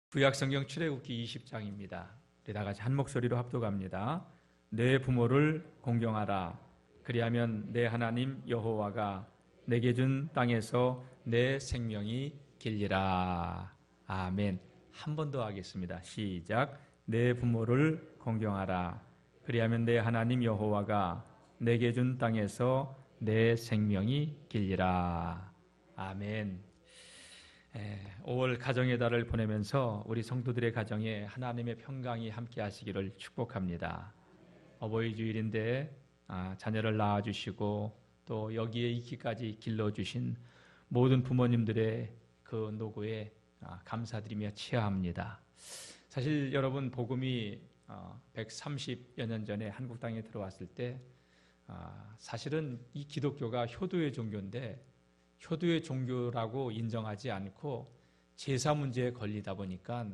구약성경 출애굽기 20장입니다. 우리 다 같이 한 목소리로 합독합니다. 내 부모를 공경하라. 그리하면 내 하나님 여호와가 내게 준 땅에서 내 생명이 길리라. 아멘. 한 번 더 하겠습니다. 시작. 내 부모를 공경하라. 그리하면 내 하나님 여호와가 내게 준 땅에서 내 생명이 길리라. 아멘. 5월 가정의 달을 보내면서 우리 성도들의 가정에 하나님의 평강이 함께 하시기를 축복합니다. 어버이 주일인데 자녀를 낳아주시고 또 여기에 있기까지 길러주신 모든 부모님들의 그 노고에 감사드리며 치하합니다. 사실 여러분, 복음이 130여 년 전에 한국 땅에 들어왔을 때 사실은 이 기독교가 효도의 종교인데 효도의 종교라고 인정하지 않고 제사 문제에 걸리다 보니까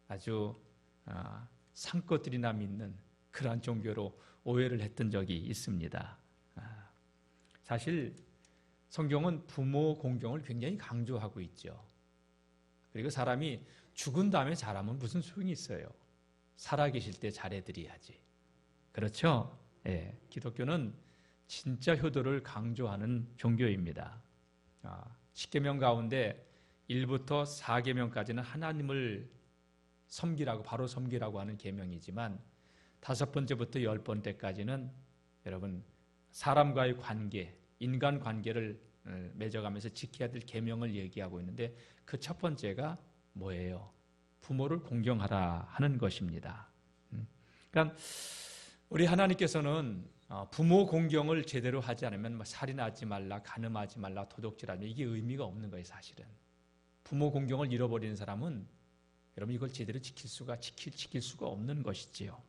아주 상것들이나 믿는 그러한 종교로 오해를 했던 적이 있습니다. 사실 성경은 부모 공경을 굉장히 강조하고 있죠. 그리고 사람이 죽은 다음에 잘하면 무슨 소용이 있어요? 살아계실 때 잘해드려야지. 그렇죠? 기독교는 진짜 효도를 강조하는 종교입니다. 10계명 가운데 1부터 4계명까지는 하나님을 섬기라고, 바로 섬기라고 하는 계명이지만 5번째부터 10번째까지는 여러분 사람과의 관계, 인간 관계를 맺어가면서 지켜야 될 계명을 얘기하고 있는데 그 첫 번째가 뭐예요? 부모를 공경하라 하는 것입니다. 그러니까 우리 하나님께서는 부모 공경을 제대로 하지 않으면 살인하지 말라, 간음하지 말라, 도둑질하지 말라, 이게 의미가 없는 거예요. 사실은 부모 공경을 잃어버리는 사람은 여러분 이걸 제대로 지킬 수가 없는 것이지요.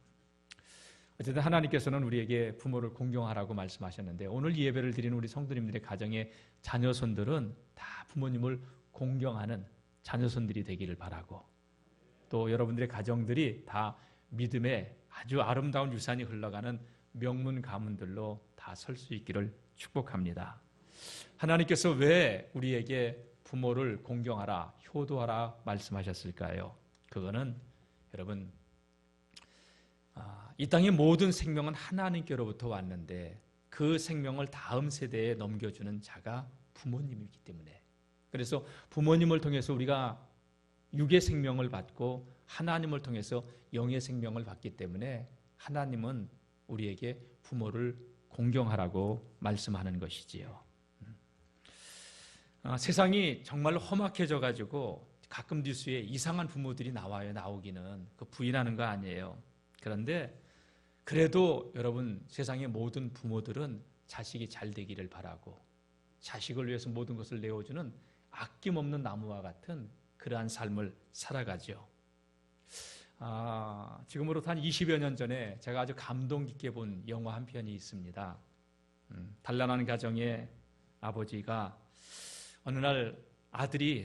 어쨌든 하나님께서는 우리에게 부모를 공경하라고 말씀하셨는데 오늘 예배를 드리는 우리 성도님들의 가정의 자녀손들은 다 부모님을 공경하는 자녀손들이 되기를 바라고, 또 여러분들의 가정들이 다 믿음의 아주 아름다운 유산이 흘러가는 명문 가문들로 다 설 수 있기를 축복합니다. 하나님께서 왜 우리에게 부모를 공경하라, 효도하라 말씀하셨을까요? 그거는 여러분 이 땅의 모든 생명은 하나님께로부터 왔는데 그 생명을 다음 세대에 넘겨주는 자가 부모님이기 때문에, 그래서 부모님을 통해서 우리가 육의 생명을 받고 하나님을 통해서 영의 생명을 받기 때문에 하나님은 우리에게 부모를 공경하라고 말씀하는 것이지요. 세상이 정말로 험악해져 가지고 가끔 뉴스에 이상한 부모들이 나오기는 그 부인하는 거 아니에요. 그런데 그래도 여러분, 세상의 모든 부모들은 자식이 잘 되기를 바라고 자식을 위해서 모든 것을 내어주는 아낌없는 나무와 같은 그러한 삶을 살아가죠. 지금으로부터 한 20여 년 전에 제가 아주 감동 깊게 본 영화 한 편이 있습니다. 단란한 가정의 아버지가 어느 날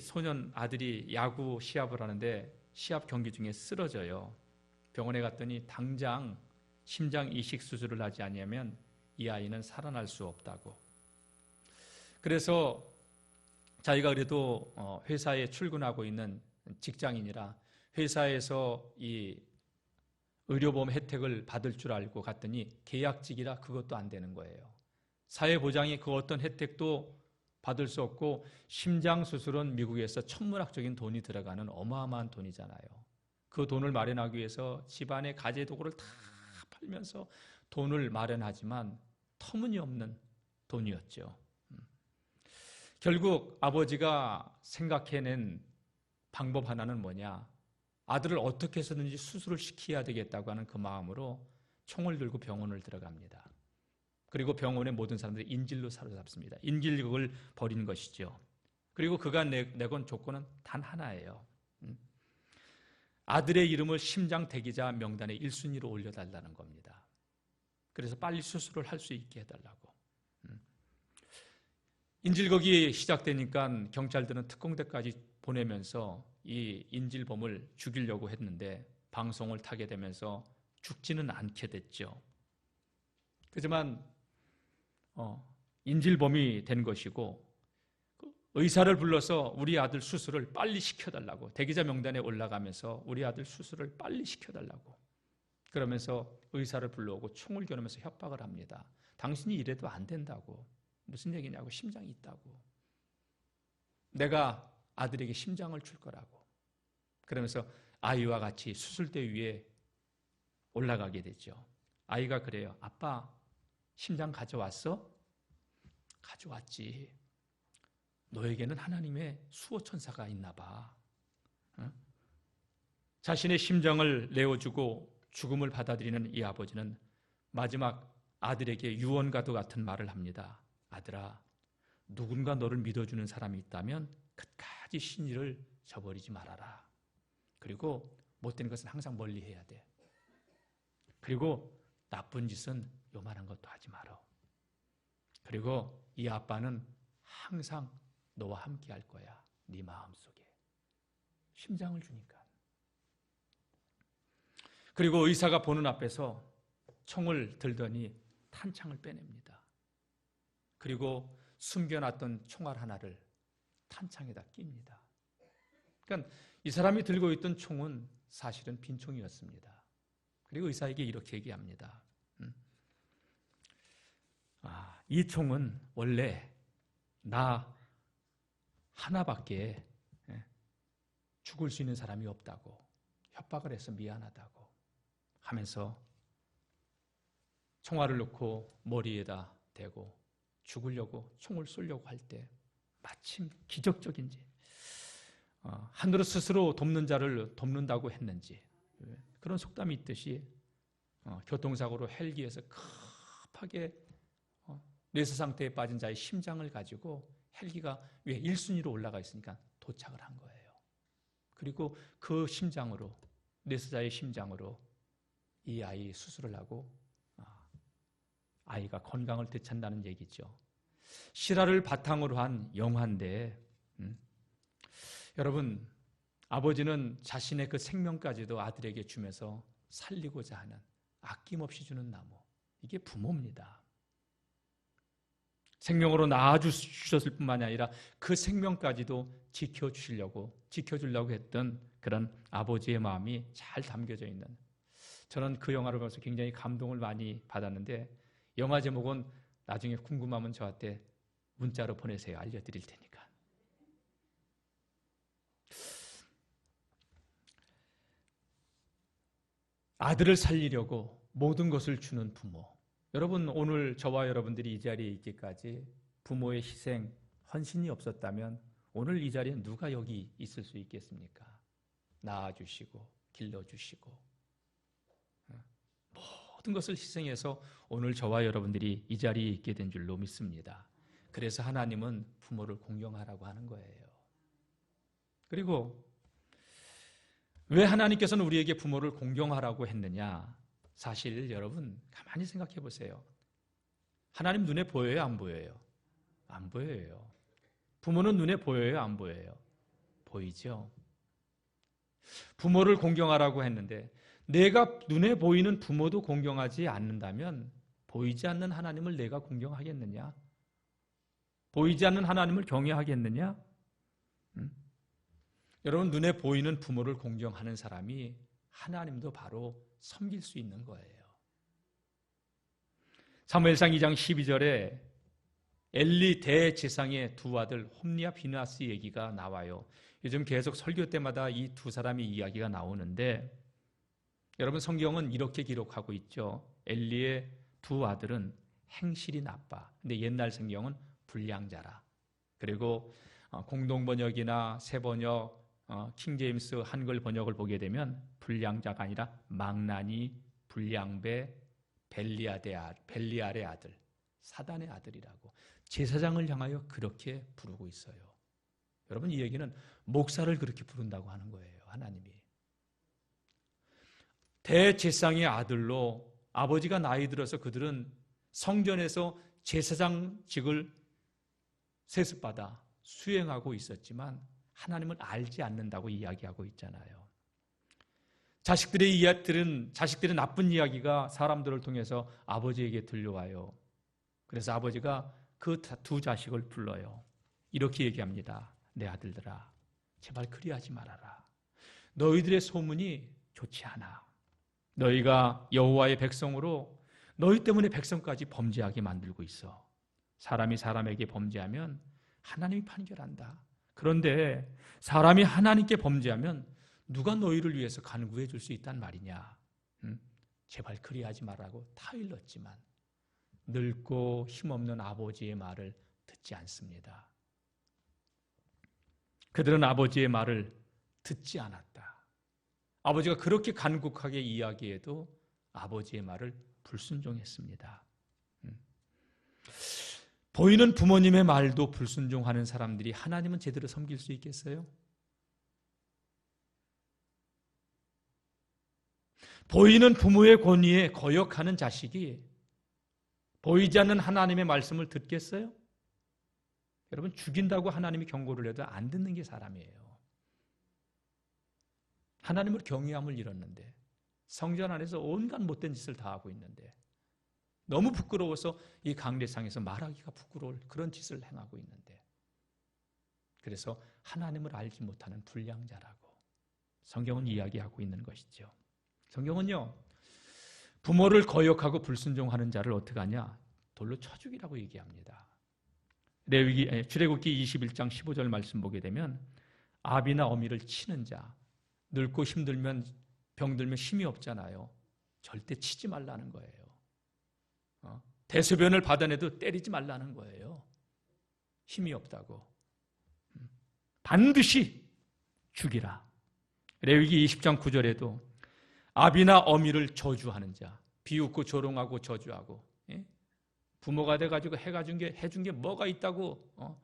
소년 아들이 야구 시합을 하는데 시합 경기 중에 쓰러져요. 병원에 갔더니 당장 심장 이식 수술을 하지 않으면 이 아이는 살아날 수 없다고. 그래서 자기가 그래도 회사에 출근하고 있는 직장인이라 회사에서 이 의료보험 혜택을 받을 줄 알고 갔더니 계약직이라 그것도 안 되는 거예요. 사회보장이 그 어떤 혜택도 받을 수 없고 심장 수술은 미국에서 천문학적인 돈이 들어가는 어마어마한 돈이잖아요. 그 돈을 마련하기 위해서 집안의 가재도구를 다 팔면서 돈을 마련하지만 터무니없는 돈이었죠. 결국 아버지가 생각해낸 방법 하나는 뭐냐? 아들을 어떻게 해서든지 수술을 시켜야 되겠다고 하는 그 마음으로 총을 들고 병원을 들어갑니다. 그리고 병원의 모든 사람들이 인질로 사로잡습니다. 인질극을 벌인 것이죠. 그리고 그가 내건 조건은 단 하나예요. 아들의 이름을 심장 대기자 명단에 1순위로 올려달라는 겁니다. 그래서 빨리 수술을 할 수 있게 해달라고. 인질극이 시작되니까 경찰들은 특공대까지 보내면서 이 인질범을 죽이려고 했는데 방송을 타게 되면서 죽지는 않게 됐죠. 하지만 인질범이 된 것이고 의사를 불러서 우리 아들 수술을 빨리 시켜달라고, 대기자 명단에 올라가면서 우리 아들 수술을 빨리 시켜달라고 그러면서 의사를 불러오고 총을 겨누면서 협박을 합니다. 당신이 이래도 안 된다고. 무슨 얘기냐고. 심장이 있다고. 내가 아들에게 심장을 줄 거라고. 그러면서 아이와 같이 수술대 위에 올라가게 되죠. 아이가 그래요. 아빠, 심장 가져왔어? 가져왔지. 너에게는 하나님의 수호천사가 있나 봐. 자신의 심장을 내어주고 죽음을 받아들이는 이 아버지는 마지막 아들에게 유언과도 같은 말을 합니다. 아들아, 누군가 너를 믿어주는 사람이 있다면 끝까지 신의를 저버리지 말아라. 그리고 못된 것은 항상 멀리해야 돼. 그리고 나쁜 짓은 요만한 것도 하지 마라. 그리고 이 아빠는 항상 너와 함께 할 거야. 네 마음속에. 심장을 주니까. 그리고 의사가 보는 앞에서 총을 들더니 탄창을 빼냅니다. 그리고 숨겨놨던 총알 하나를 탄창에다 낍니다. 그러니까 이 사람이 들고 있던 총은 사실은 빈총이었습니다. 그리고 의사에게 이렇게 얘기합니다. 이 총은 원래 나 하나밖에 죽을 수 있는 사람이 없다고 협박을 해서 미안하다고 하면서 총알을 넣고 머리에다 대고 죽으려고 총을 쏘려고 할 때 마침 기적적인지 하늘을 스스로 돕는 자를 돕는다고 했는지 그런 속담이 있듯이 교통사고로 헬기에서 급하게 뇌사 상태에 빠진 자의 심장을 가지고 헬기가 위에 1순위로 올라가 있으니까 도착을 한 거예요. 그리고 그 심장으로, 뇌사자의 심장으로 이 아이 수술을 하고 아이가 건강을 되찾는다는 얘기죠. 실화를 바탕으로 한 영화인데 여러분, 아버지는 자신의 그 생명까지도 아들에게 주면서 살리고자 하는, 아낌없이 주는 나무, 이게 부모입니다. 생명으로 낳아주셨을 뿐만이 아니라 그 생명까지도 지켜주려고 했던 그런 아버지의 마음이 잘 담겨져 있는, 저는 그 영화를 보면서 굉장히 감동을 많이 받았는데, 영화 제목은 나중에 궁금하면 저한테 문자로 보내세요. 알려드릴 테니까. 아들을 살리려고 모든 것을 주는 부모. 여러분, 오늘 저와 여러분들이 이 자리에 있기까지 부모의 희생, 헌신이 없었다면 오늘 이 자리에 누가 여기 있을 수 있겠습니까? 낳아주시고 길러주시고 모든 것을 희생해서 오늘 저와 여러분들이 이 자리에 있게 된 줄로 믿습니다. 그래서 하나님은 부모를 공경하라고 하는 거예요. 그리고 왜 하나님께서는 우리에게 부모를 공경하라고 했느냐? 사실 여러분 가만히 생각해 보세요. 하나님 눈에 보여요? 안 보여요? 안 보여요. 부모는 눈에 보여요? 안 보여요? 보이죠? 부모를 공경하라고 했는데 내가 눈에 보이는 부모도 공경하지 않는다면 보이지 않는 하나님을 내가 공경하겠느냐? 보이지 않는 하나님을 경외하겠느냐? 여러분, 눈에 보이는 부모를 공경하는 사람이 하나님도 바로 섬길 수 있는 거예요. 사무엘상 2장 12절에 엘리 대제사장의 두 아들 홈리와 비느하스 얘기가 나와요. 요즘 계속 설교 때마다 이 두 사람의 이야기가 나오는데, 여러분, 성경은 이렇게 기록하고 있죠. 엘리의 두 아들은 행실이 나빠. 근데 옛날 성경은 불량자라. 그리고 공동번역이나 새번역, 킹제임스 한글 번역을 보게 되면 불량자가 아니라 망나니, 불량배, 벨리알의 아들, 사단의 아들이라고 제사장을 향하여 그렇게 부르고 있어요. 여러분, 이 얘기는 목사를 그렇게 부른다고 하는 거예요. 하나님이. 대제사장의 아들로 아버지가 나이 들어서 그들은 성전에서 제사장직을 세습받아 수행하고 있었지만 하나님을 알지 않는다고 이야기하고 있잖아요. 자식들의 나쁜 이야기가 사람들을 통해서 아버지에게 들려와요. 그래서 아버지가 그 두 자식을 불러요. 이렇게 얘기합니다. 내 아들들아, 제발 그리하지 말아라. 너희들의 소문이 좋지 않아. 너희가 여호와의 백성으로 너희 때문에 백성까지 범죄하게 만들고 있어. 사람이 사람에게 범죄하면 하나님이 판결한다. 그런데 사람이 하나님께 범죄하면 누가 너희를 위해서 간구해 줄 수 있단 말이냐. 제발 그리하지 말라고 타일렀지만 늙고 힘없는 아버지의 말을 듣지 않습니다. 그들은 아버지의 말을 듣지 않았다. 아버지가 그렇게 간곡하게 이야기해도 아버지의 말을 불순종했습니다. 보이는 부모님의 말도 불순종하는 사람들이 하나님은 제대로 섬길 수 있겠어요? 보이는 부모의 권위에 거역하는 자식이 보이지 않는 하나님의 말씀을 듣겠어요? 여러분, 죽인다고 하나님이 경고를 해도 안 듣는 게 사람이에요. 하나님을 경외함을 잃었는데, 성전 안에서 온갖 못된 짓을 다 하고 있는데, 너무 부끄러워서 이 강례상에서 말하기가 부끄러울 그런 짓을 행하고 있는데, 그래서 하나님을 알지 못하는 불량자라고 성경은 이야기하고 있는 것이죠. 성경은요, 부모를 거역하고 불순종하는 자를 어떻게 하냐? 돌로 쳐 죽이라고 얘기합니다. 출애굽기 21장 15절 말씀 보게 되면 아비나 어미를 치는 자, 늙고 힘들면 병들면 힘이 없잖아요. 절대 치지 말라는 거예요. 대소변을 받아내도 때리지 말라는 거예요. 힘이 없다고. 반드시 죽이라. 레위기 20장 9절에도 아비나 어미를 저주하는 자, 비웃고 조롱하고 저주하고, 부모가 돼가지고 해준 게 뭐가 있다고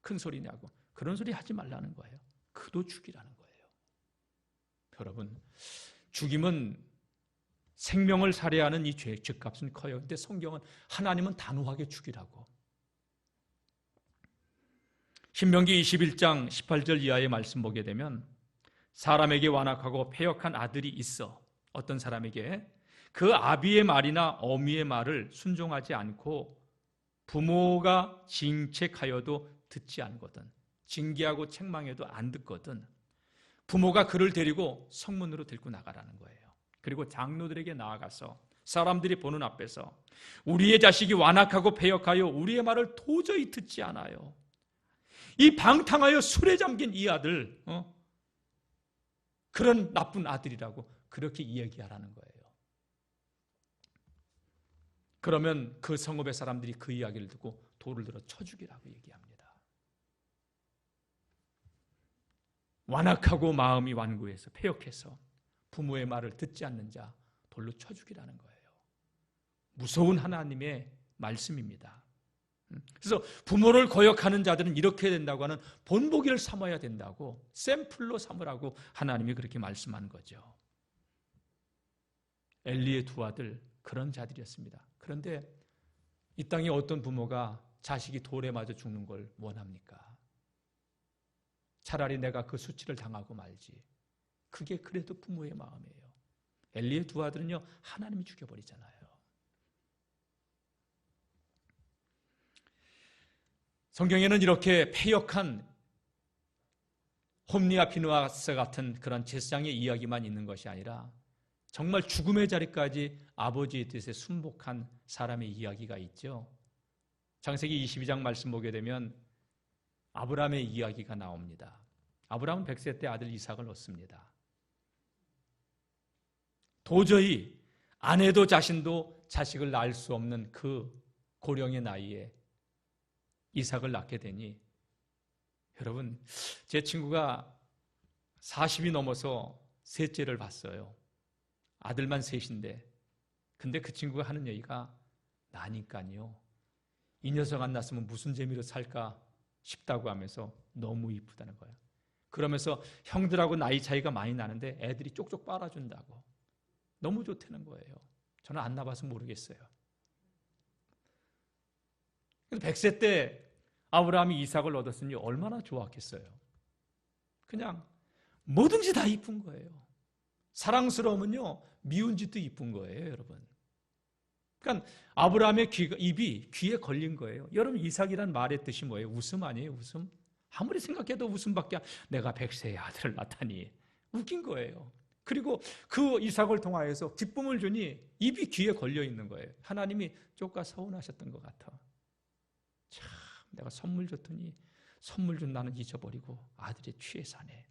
큰 소리냐고 그런 소리 하지 말라는 거예요. 그도 죽이라는 거예요. 여러분, 죽임은 생명을 살해하는 이 죄의 죄값은 커요. 근데 성경은 하나님은 단호하게 죽이라고. 신명기 21장 18절 이하의 말씀 보게 되면 사람에게 완악하고 패역한 아들이 있어. 어떤 사람에게 그 아비의 말이나 어미의 말을 순종하지 않고 부모가 징책하여도 듣지 않거든, 징계하고 책망해도 안 듣거든, 부모가 그를 데리고 성문으로 데리고 나가라는 거예요. 그리고 장로들에게 나아가서 사람들이 보는 앞에서 우리의 자식이 완악하고 패역하여 우리의 말을 도저히 듣지 않아요. 이 방탕하여 술에 잠긴 이 아들, 그런 나쁜 아들이라고 그렇게 이야기하라는 거예요. 그러면 그 성읍의 사람들이 그 이야기를 듣고 돌을 들어 쳐 죽이라고 얘기합니다. 완악하고 마음이 완고해서 패역해서 부모의 말을 듣지 않는 자 돌로 쳐 죽이라는 거예요. 무서운 하나님의 말씀입니다. 그래서 부모를 거역하는 자들은 이렇게 된다고 하는 본보기를 삼아야 된다고, 샘플로 삼으라고 하나님이 그렇게 말씀한 거죠. 엘리의 두 아들 그런 자들이었습니다. 그런데 이 땅에 어떤 부모가 자식이 돌에 맞아 죽는 걸 원합니까? 차라리 내가 그 수치를 당하고 말지. 그게 그래도 부모의 마음이에요. 엘리의 두 아들은요, 하나님이 죽여버리잖아요. 성경에는 이렇게 패역한 홈리와 비누아스 같은 그런 제사장의 이야기만 있는 것이 아니라 정말 죽음의 자리까지 아버지의 뜻에 순복한 사람의 이야기가 있죠. 창세기 22장 말씀 보게 되면 아브라함의 이야기가 나옵니다. 아브라함은 100세 때 아들 이삭을 얻습니다. 도저히 아내도 자신도 자식을 낳을 수 없는 그 고령의 나이에 이삭을 낳게 되니, 여러분, 제 친구가 40이 넘어서 셋째를 봤어요. 아들만 셋인데, 근데 그 친구가 하는 얘기가, 나니까요, 이 녀석 안 낳았으면 무슨 재미로 살까 싶다고 하면서 너무 이쁘다는 거예요. 그러면서 형들하고 나이 차이가 많이 나는데 애들이 쪽쪽 빨아준다고 너무 좋다는 거예요. 저는 안 낳아봐서 모르겠어요. 그래서 100세 때 아브라함이 이삭을 얻었으니 얼마나 좋았겠어요. 그냥 뭐든지 다 이쁜 거예요. 사랑스러우면요, 미운 짓도 이쁜 거예요, 여러분. 그러니까 아브라함의 입이 귀에 걸린 거예요. 여러분, 이삭이란 말의 뜻이 뭐예요? 웃음 아니에요? 웃음? 아무리 생각해도 웃음밖에. 내가 100세의 아들을 낳다니. 웃긴 거예요. 그리고 그 이삭을 통하여서 기쁨을 주니 입이 귀에 걸려 있는 거예요. 하나님이 쪼까 서운하셨던 것 같아. 참, 내가 선물 줬더니 선물 준 나는 잊어버리고 아들에 취해 사네.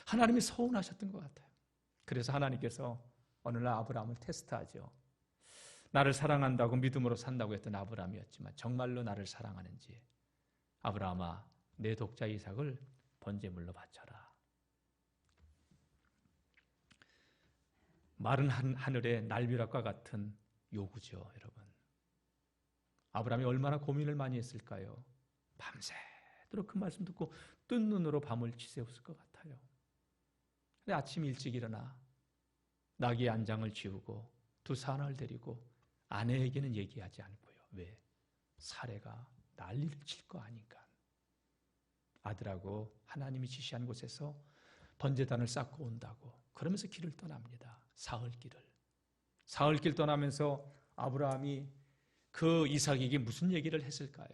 하나님이 서운하셨던 것 같아요. 그래서 하나님께서 어느 날 아브라함을 테스트하죠. 나를 사랑한다고 믿음으로 산다고 했던 아브라함이었지만 정말로 나를 사랑하는지. 아브라함아, 내 독자 이삭을 번제물로 바쳐라. 마른 하늘의 날벼락과 같은 요구죠, 여러분. 아브라함이 얼마나 고민을 많이 했을까요? 밤새도록 그 말씀 듣고 뜬 눈으로 밤을 지새웠을 것 같아요. 근데 아침 일찍 일어나 나귀 안장을 지우고 두 사람을 데리고 아내에게는 얘기하지 않고요. 왜? 사례가 난리를 칠 거 아니까. 아들하고 하나님이 지시한 곳에서 번제단을 쌓고 온다고. 그러면서 길을 떠납니다. 사흘길 떠나면서 아브라함이 그 이삭에게 무슨 얘기를 했을까요?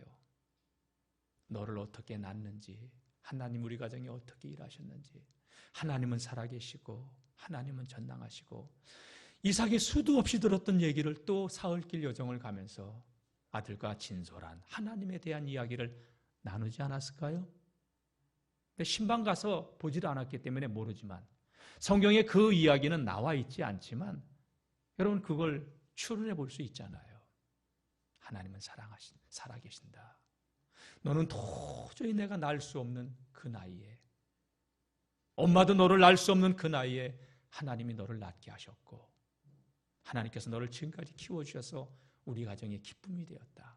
너를 어떻게 낳는지, 하나님 우리 가정에 어떻게 일하셨는지, 하나님은 살아계시고 하나님은 전능하시고, 이삭이 수도 없이 들었던 얘기를 또 사흘길 여정을 가면서 아들과 진솔한 하나님에 대한 이야기를 나누지 않았을까요? 근데 신방 가서 보지도 않았기 때문에 모르지만, 성경에 그 이야기는 나와 있지 않지만 여러분, 그걸 추론해 볼 수 있잖아요. 하나님은 살아계신다. 너는 도저히 내가 낳을 수 없는 그 나이에, 엄마도 너를 낳을 수 없는 그 나이에 하나님이 너를 낳게 하셨고, 하나님께서 너를 지금까지 키워주셔서 우리 가정의 기쁨이 되었다.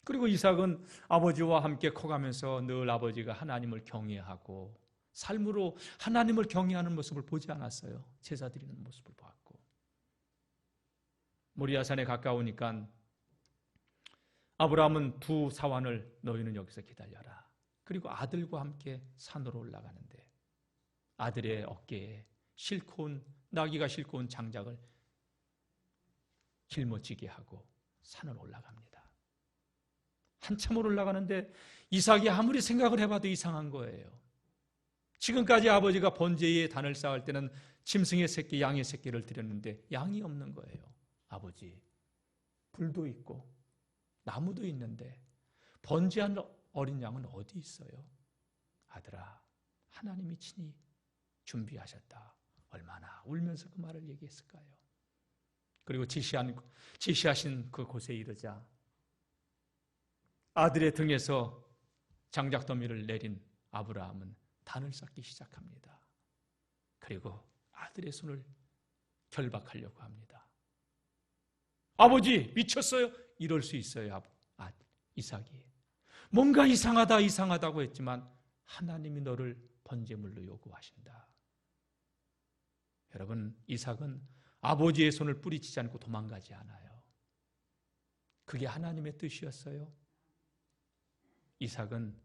그리고 이삭은 아버지와 함께 커가면서 늘 아버지가 하나님을 경외하고 삶으로 하나님을 경외하는 모습을 보지 않았어요. 제사 드리는 모습을 보았고, 모리아산에 가까우니까 아브라함은 두 사환을 너희는 여기서 기다려라. 그리고 아들과 함께 산으로 올라가는데 아들의 어깨에 나귀가 싣고 온 장작을 짊어지게 하고 산을 올라갑니다. 한참을 올라가는데 이삭이 아무리 생각을 해봐도 이상한 거예요. 지금까지 아버지가 번제에 단을 쌓을 때는 짐승의 새끼, 양의 새끼를 드렸는데 양이 없는 거예요. 아버지, 불도 있고 나무도 있는데 번제한 어린 양은 어디 있어요? 아들아, 하나님이 친히 준비하셨다. 얼마나 울면서 그 말을 얘기했을까요? 그리고 지시하신 그 곳에 이르자 아들의 등에서 장작더미를 내린 아브라함은 단을 쌓기 시작합니다. 그리고 아들의 손을 결박하려고 합니다. 아버지, 미쳤어요? 이럴 수 있어요. 이삭이 뭔가 이상하다고 했지만 하나님이 너를 번제물로 요구하신다. 여러분, 이삭은 아버지의 손을 뿌리치지 않고 도망가지 않아요. 그게 하나님의 뜻이었어요. 이삭은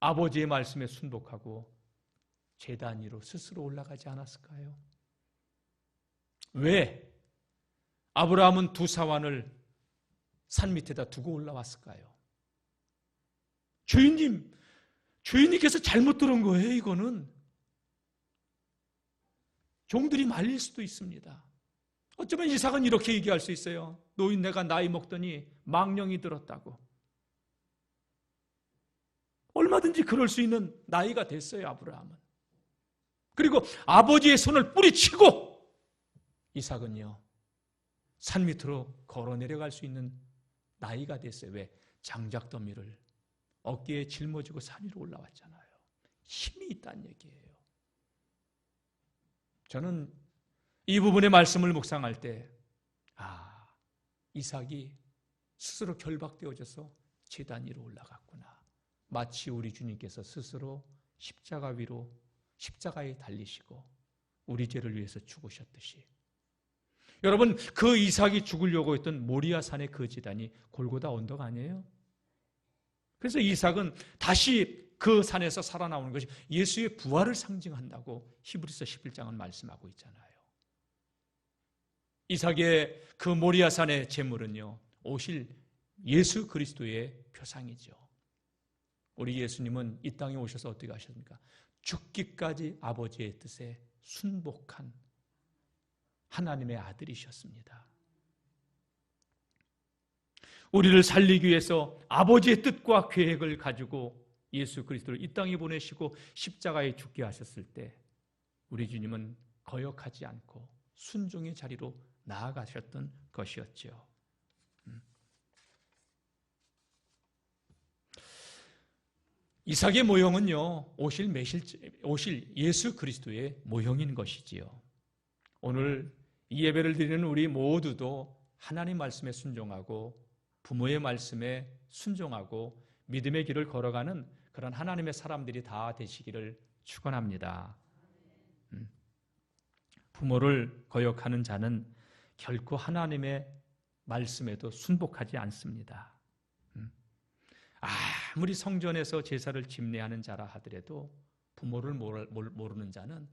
아버지의 말씀에 순복하고 제단 위로 스스로 올라가지 않았을까요? 왜 아브라함은 두 사환을 산 밑에다 두고 올라왔을까요? 주인님께서 잘못 들은 거예요. 이거는 종들이 말릴 수도 있습니다. 어쩌면 이삭은 이렇게 얘기할 수 있어요. 노인 내가 나이 먹더니 망령이 들었다고. 얼마든지 그럴 수 있는 나이가 됐어요, 아브라함은. 그리고 아버지의 손을 뿌리치고 이삭은요, 산 밑으로 걸어 내려갈 수 있는 나이가 됐어요. 왜? 장작더미를 어깨에 짊어지고 산 위로 올라왔잖아요. 힘이 있다는 얘기예요. 저는 이 부분의 말씀을 묵상할 때 이삭이 스스로 결박되어져서 제단 위로 올라갔구나. 마치 우리 주님께서 스스로 십자가에 달리시고 우리 죄를 위해서 죽으셨듯이. 여러분, 그 이삭이 죽으려고 했던 모리아산의 그 제단이 골고다 언덕 아니에요? 그래서 이삭은 다시 그 산에서 살아나오는 것이 예수의 부활을 상징한다고 히브리서 11장은 말씀하고 있잖아요. 이삭의 그 모리아산의 제물은요, 오실 예수 그리스도의 표상이죠. 우리 예수님은 이 땅에 오셔서 어떻게 하셨습니까? 죽기까지 아버지의 뜻에 순복한 하나님의 아들이셨습니다. 우리를 살리기 위해서 아버지의 뜻과 계획을 가지고 예수 그리스도를 이 땅에 보내시고 십자가에 죽게 하셨을 때 우리 주님은 거역하지 않고 순종의 자리로 나아가셨던 것이었죠. 이삭의 모형은요, 오실 예수 그리스도의 모형인 것이지요. 오늘 이 예배를 드리는 우리 모두도 하나님 말씀에 순종하고 부모의 말씀에 순종하고 믿음의 길을 걸어가는 그런 하나님의 사람들이 다 되시기를 축원합니다. 부모를 거역하는 자는 결코 하나님의 말씀에도 순복하지 않습니다. 아무리 성전에서 제사를 집례하는 자라 하더라도 부모를 모르는 자는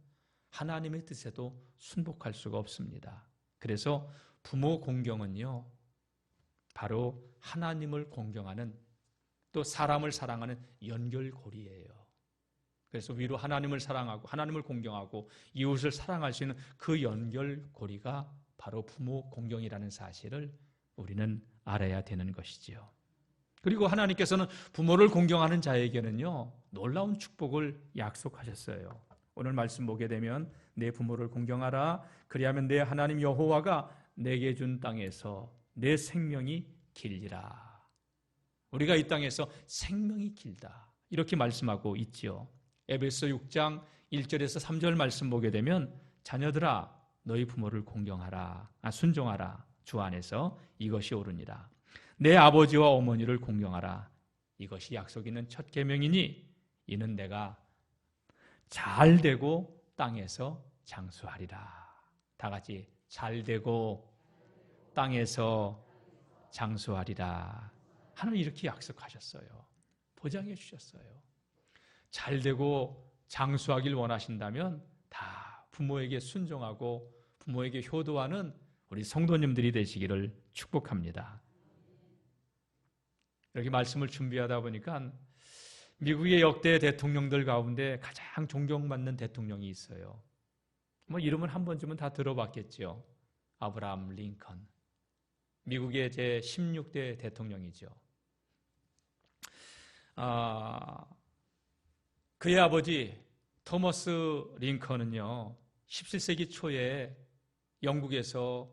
하나님의 뜻에도 순복할 수가 없습니다. 그래서 부모 공경은요, 바로 하나님을 공경하는, 또 사람을 사랑하는 연결고리예요. 그래서 위로 하나님을 사랑하고 하나님을 공경하고 이웃을 사랑할 수 있는 그 연결고리가 바로 부모 공경이라는 사실을 우리는 알아야 되는 것이지요. 그리고 하나님께서는 부모를 공경하는 자에게는요, 놀라운 축복을 약속하셨어요. 오늘 말씀 보게 되면 내 부모를 공경하라. 그리하면 내 하나님 여호와가 내게 준 땅에서 내 생명이 길리라. 우리가 이 땅에서 생명이 길다, 이렇게 말씀하고 있지요. 에베소 6장 1절에서 3절 말씀 보게 되면 자녀들아 너희 부모를 공경하라, 순종하라. 주 안에서 이것이 옳으니라. 내 아버지와 어머니를 공경하라. 이것이 약속 있는 첫 계명이니 이는 내가 잘되고 땅에서 장수하리라. 다 같이 잘되고 땅에서 장수하리라. 하나님 이렇게 약속하셨어요. 보장해 주셨어요. 잘되고 장수하길 원하신다면 다 부모에게 순종하고 부모에게 효도하는 우리 성도님들이 되시기를 축복합니다. 이렇게 말씀을 준비하다 보니까 미국의 역대 대통령들 가운데 가장 존경받는 대통령이 있어요. 뭐 이름은 한 번쯤은 다 들어봤겠죠. 아브라함 링컨. 미국의 제 16대 대통령이죠. 그의 아버지 토머스 링컨은요, 17세기 초에 영국에서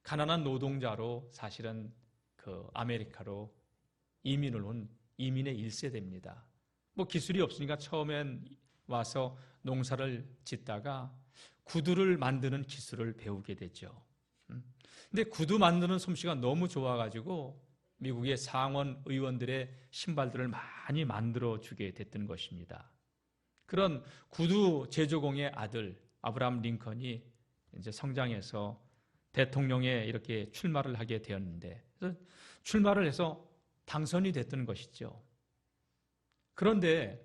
가난한 노동자로 사실은 그 아메리카로 이민을 온 이민의 1세대입니다. 뭐 기술이 없으니까 처음엔 와서 농사를 짓다가 구두를 만드는 기술을 배우게 됐죠. 근데 구두 만드는 솜씨가 너무 좋아가지고 미국의 상원 의원들의 신발들을 많이 만들어 주게 됐던 것입니다. 그런 구두 제조공의 아들 아브라함 링컨이 이제 성장해서 대통령에 이렇게 출마를 하게 되었는데, 그래서 출마를 해서 당선이 됐던 것이죠. 그런데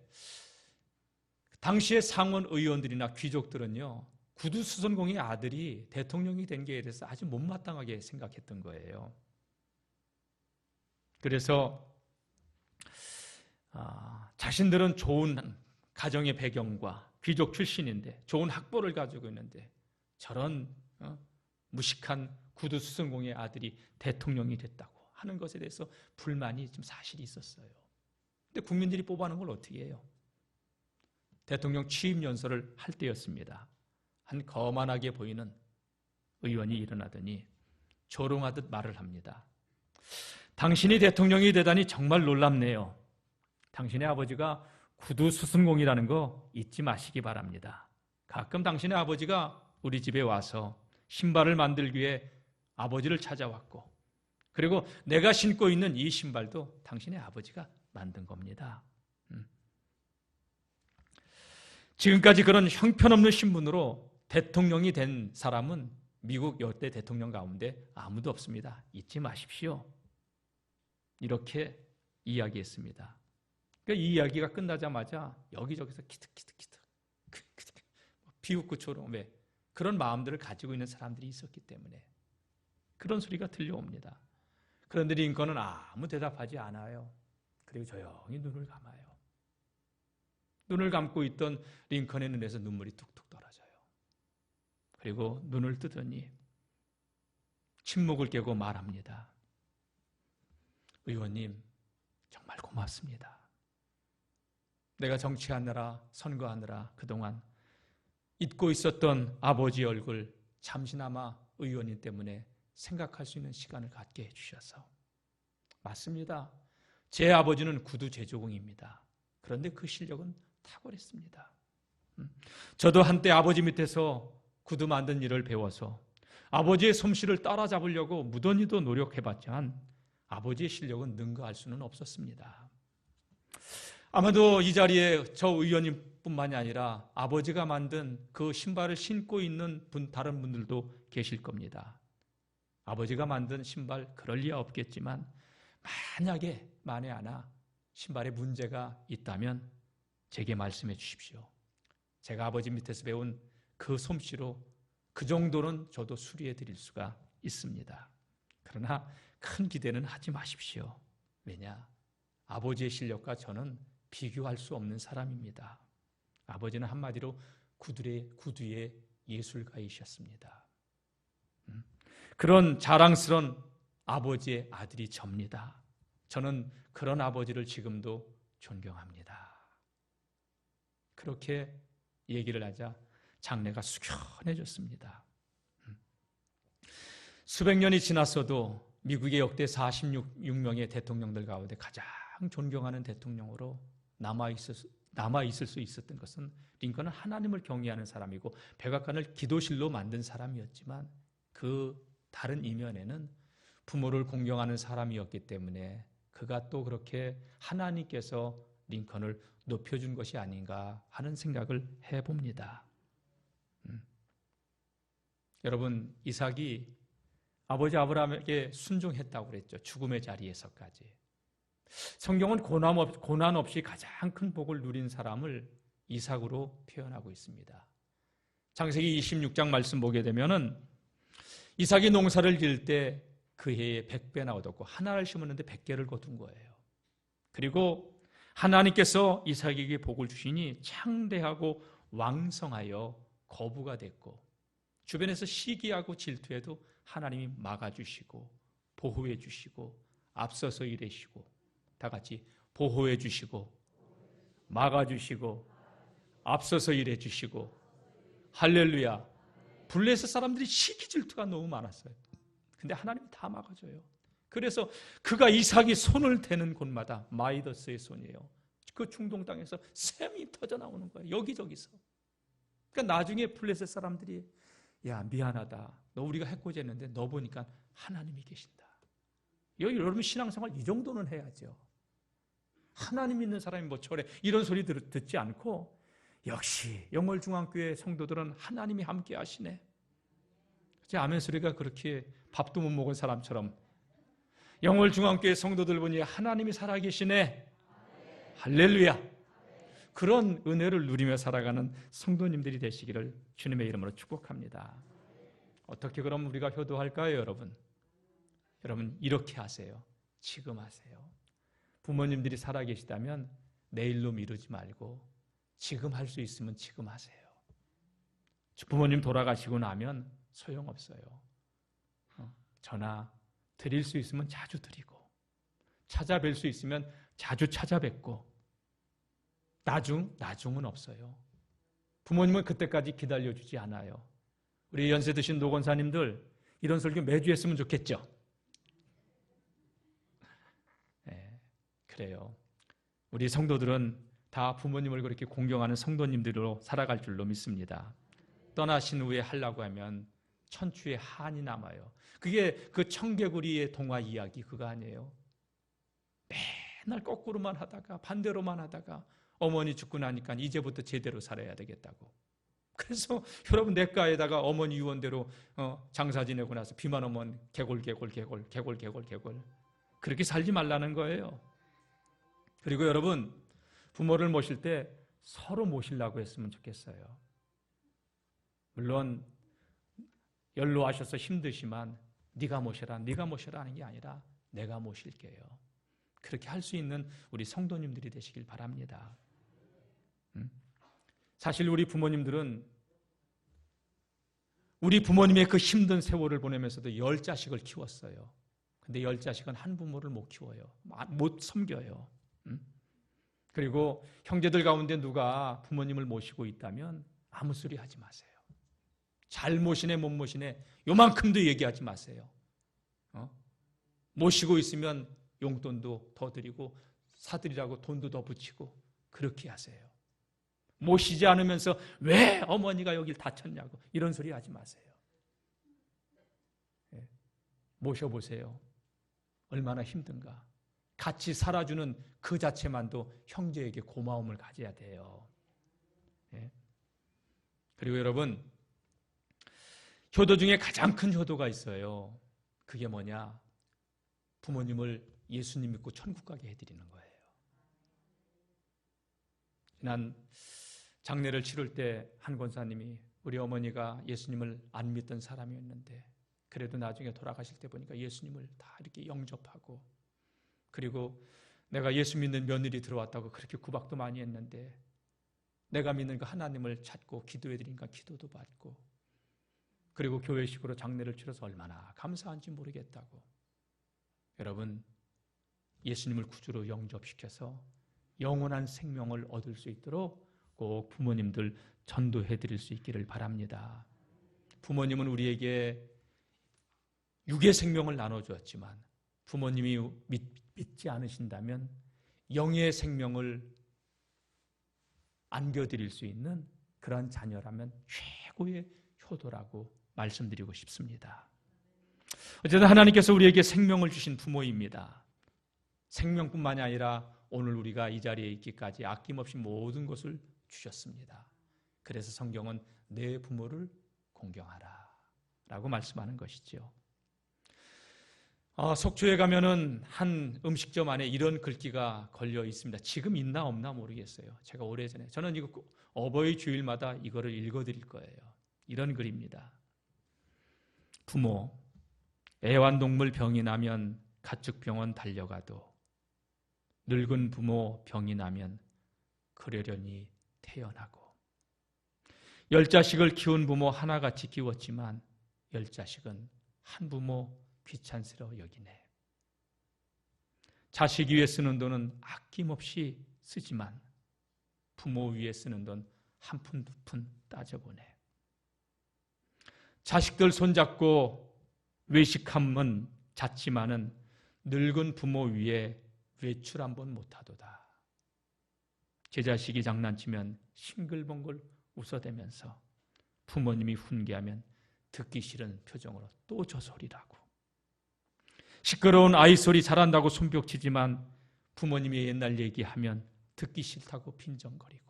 당시의 상원 의원들이나 귀족들은요, 구두 수선공의 아들이 대통령이 된 게 대해서 아주 못마땅하게 생각했던 거예요. 그래서 자신들은 좋은 가정의 배경과 귀족 출신인데 좋은 학벌을 가지고 있는데 저런 무식한 구두 수선공의 아들이 대통령이 됐다고 하는 것에 대해서 불만이 좀 사실이 있었어요. 근데 국민들이 뽑아놓은 걸 어떻게 해요? 대통령 취임 연설을 할 때였습니다. 한 거만하게 보이는 의원이 일어나더니 조롱하듯 말을 합니다. 당신이 대통령이 되다니 정말 놀랍네요. 당신의 아버지가 구두 수선공이라는 거 잊지 마시기 바랍니다. 가끔 당신의 아버지가 우리 집에 와서 신발을 만들기 위해 아버지를 찾아왔고, 그리고 내가 신고 있는 이 신발도 당신의 아버지가 만든 겁니다. 지금까지 그런 형편없는 신분으로 대통령이 된 사람은 미국 역대 대통령 가운데 아무도 없습니다. 잊지 마십시오. 이렇게 이야기했습니다. 그러니까 이 이야기가 끝나자마자 여기저기서 키득키득키득 비웃고 조롱, 왜? 그런 마음들을 가지고 있는 사람들이 있었기 때문에 그런 소리가 들려옵니다. 그런데 링컨은 아무 대답하지 않아요. 그리고 조용히 눈을 감아요. 눈을 감고 있던 링컨의 눈에서 눈물이 뚝뚝 떨어져요. 그리고 눈을 뜨더니 침묵을 깨고 말합니다. 의원님, 정말 고맙습니다. 내가 정치하느라 선거하느라 그동안 잊고 있었던 아버지 얼굴 잠시나마 의원님 때문에 생각할 수 있는 시간을 갖게 해주셔서. 맞습니다. 제 아버지는 구두 제조공입니다. 그런데 그 실력은 탁월했습니다. 저도 한때 아버지 밑에서 구두 만든 일을 배워서 아버지의 솜씨를 따라잡으려고 무던히도 노력해봤지만 아버지의 실력은 능가할 수는 없었습니다. 아마도 이 자리에 저 의원님뿐만이 아니라 아버지가 만든 그 신발을 신고 있는 다른 분들도 계실 겁니다. 아버지가 만든 신발 그럴 리야 없겠지만 만에 하나 신발에 문제가 있다면 제게 말씀해 주십시오. 제가 아버지 밑에서 배운 그 솜씨로 그 정도는 저도 수리해 드릴 수가 있습니다. 그러나 큰 기대는 하지 마십시오. 왜냐? 아버지의 실력과 저는 비교할 수 없는 사람입니다. 아버지는 한마디로 구두의 예술가이셨습니다. 그런 자랑스러운 아버지의 아들이 접니다. 저는 그런 아버지를 지금도 존경합니다. 그렇게 얘기를 하자 장례가 숙연해졌습니다. 수백 년이 지났어도 미국의 역대 46명의 대통령들 가운데 가장 존경하는 대통령으로 남아있을 수 있었던 것은 링컨은 하나님을 경외하는 사람이고 백악관을 기도실로 만든 사람이었지만 그 다른 이면에는 부모를 공경하는 사람이었기 때문에 그가 또 그렇게 하나님께서 링컨을 높여준 것이 아닌가 하는 생각을 해봅니다. 여러분, 이삭이 아버지 아브라함에게 순종했다고 그랬죠. 죽음의 자리에서까지. 성경은 고난 없이 가장 큰 복을 누린 사람을 이삭으로 표현하고 있습니다. 창세기 26장 말씀 보게 되면은 이삭이 농사를 지을 때 그 해에 100배나 얻었고 하나를 심었는데 100개를 거둔 거예요. 그리고 하나님께서 이삭에게 복을 주시니 창대하고 왕성하여 거부가 됐고 주변에서 시기하고 질투해도 하나님이 막아주시고 보호해 주시고 앞서서 일하시고 다 같이 보호해 주시고 막아주시고 앞서서 일해 주시고 할렐루야. 블레셋 사람들이 시기 질투가 너무 많았어요. 근데 하나님이 다 막아줘요. 그래서 그가 이삭이 손을 대는 곳마다 마이더스의 손이에요. 그 중동 땅에서 샘이 터져 나오는 거예요. 여기저기서. 그러니까 나중에 블레셋 사람들이 야 미안하다. 너 우리가 해코지했는데 너 보니까 하나님이 계신다. 여러분 신앙생활 이 정도는 해야죠. 하나님 믿는 사람이 뭐 저래 이런 소리 듣지 않고 역시 영월중앙교회 성도들은 하나님이 함께 하시네. 제 아멘 소리가 그렇게 밥도 못 먹은 사람처럼 영월중앙교회 성도들 보니 하나님이 살아계시네. 할렐루야. 그런 은혜를 누리며 살아가는 성도님들이 되시기를 주님의 이름으로 축복합니다. 어떻게 그럼 우리가 효도할까요, 여러분? 여러분 이렇게 하세요. 지금 하세요. 부모님들이 살아계시다면 내일로 미루지 말고 지금 할 수 있으면 지금 하세요. 부모님 돌아가시고 나면 소용없어요. 전화 드릴 수 있으면 자주 드리고 찾아뵐 수 있으면 자주 찾아뵙고 나중은 없어요. 부모님은 그때까지 기다려주지 않아요. 우리 연세 드신 노건사님들 이런 설교 매주 했으면 좋겠죠? 네, 그래요. 우리 성도들은 다 부모님을 그렇게 공경하는 성도님들로 살아갈 줄로 믿습니다. 떠나신 후에 하려고 하면 천추의 한이 남아요. 그게 그 청개구리의 동화 이야기 그거 아니에요? 맨날 거꾸로만 하다가 반대로만 하다가 어머니 죽고 나니까 이제부터 제대로 살아야 되겠다고. 그래서 여러분 냇가에다가 어머니 유언대로 장사 지내고 나서 비만 오면 개골 그렇게 살지 말라는 거예요. 그리고 여러분 부모를 모실 때 서로 모시려고 했으면 좋겠어요. 물론 연로하셔서 힘드시만 네가 모셔라, 네가 모셔라 하는 게 아니라 내가 모실게요. 그렇게 할 수 있는 우리 성도님들이 되시길 바랍니다. 사실 우리 부모님들은 우리 부모님의 그 힘든 세월을 보내면서도 10자식을 키웠어요. 근데 10자식은 한 부모를 못 키워요. 못 섬겨요. 그리고 형제들 가운데 누가 부모님을 모시고 있다면 아무 소리 하지 마세요. 잘 모시네 못 모시네 요만큼도 얘기하지 마세요. 모시고 있으면 용돈도 더 드리고 사드리라고 돈도 더 붙이고 그렇게 하세요. 모시지 않으면서 왜 어머니가 여길 다쳤냐고 이런 소리 하지 마세요. 모셔보세요. 얼마나 힘든가. 같이 살아주는 그 자체만도 형제에게 고마움을 가져야 돼요. 그리고 여러분, 효도 중에 가장 큰 효도가 있어요. 그게 뭐냐? 부모님을 예수님 믿고 천국 가게 해드리는 거예요. 지난 장례를 치를 때 한 권사님이 우리 어머니가 예수님을 안 믿던 사람이었는데 그래도 나중에 돌아가실 때 보니까 예수님을 다 이렇게 영접하고 그리고 내가 예수 믿는 며느리 들어왔다고 그렇게 구박도 많이 했는데 내가 믿는 그 하나님을 찾고 기도해드리니까 기도도 받고 그리고 교회식으로 장례를 치러서 얼마나 감사한지 모르겠다고. 여러분, 예수님을 구주로 영접시켜서 영원한 생명을 얻을 수 있도록 꼭 부모님들 전도해드릴 수 있기를 바랍니다. 부모님은 우리에게 육의 생명을 나눠주었지만 부모님이 믿지 않으신다면 영의 생명을 안겨드릴 수 있는 그러한 자녀라면 최고의 효도라고 말씀드리고 싶습니다. 어쨌든 하나님께서 우리에게 생명을 주신 부모입니다. 생명뿐만이 아니라 오늘 우리가 이 자리에 있기까지 아낌없이 모든 것을 주셨습니다. 그래서 성경은 내 부모를 공경하라 라고 말씀하는 것이죠. 속초에 가면은 한 음식점 안에 이런 글귀가 걸려 있습니다. 지금 있나 없나 모르겠어요. 제가 오래전에 저는 이거 어버이 주일마다 이거를 읽어드릴 거예요. 이런 글입니다. 부모, 애완동물 병이 나면 가축병원 달려가도 늙은 부모 병이 나면 그러려니 태어나고 10자식을 키운 부모 하나같이 키웠지만 10자식은 한 부모 귀찮으러 여기네. 자식 위에 쓰는 돈은 아낌없이 쓰지만 부모 위에 쓰는 돈 한 푼 두 푼 따져보네. 자식들 손잡고 외식하면 잤지만은 늙은 부모 위에 외출 한번 못하도다. 제 자식이 장난치면 싱글벙글 웃어대면서 부모님이 훈계하면 듣기 싫은 표정으로 또 저 소리라고. 시끄러운 아이 소리 잘한다고 손뼉치지만 부모님이 옛날 얘기하면 듣기 싫다고 빈정거리고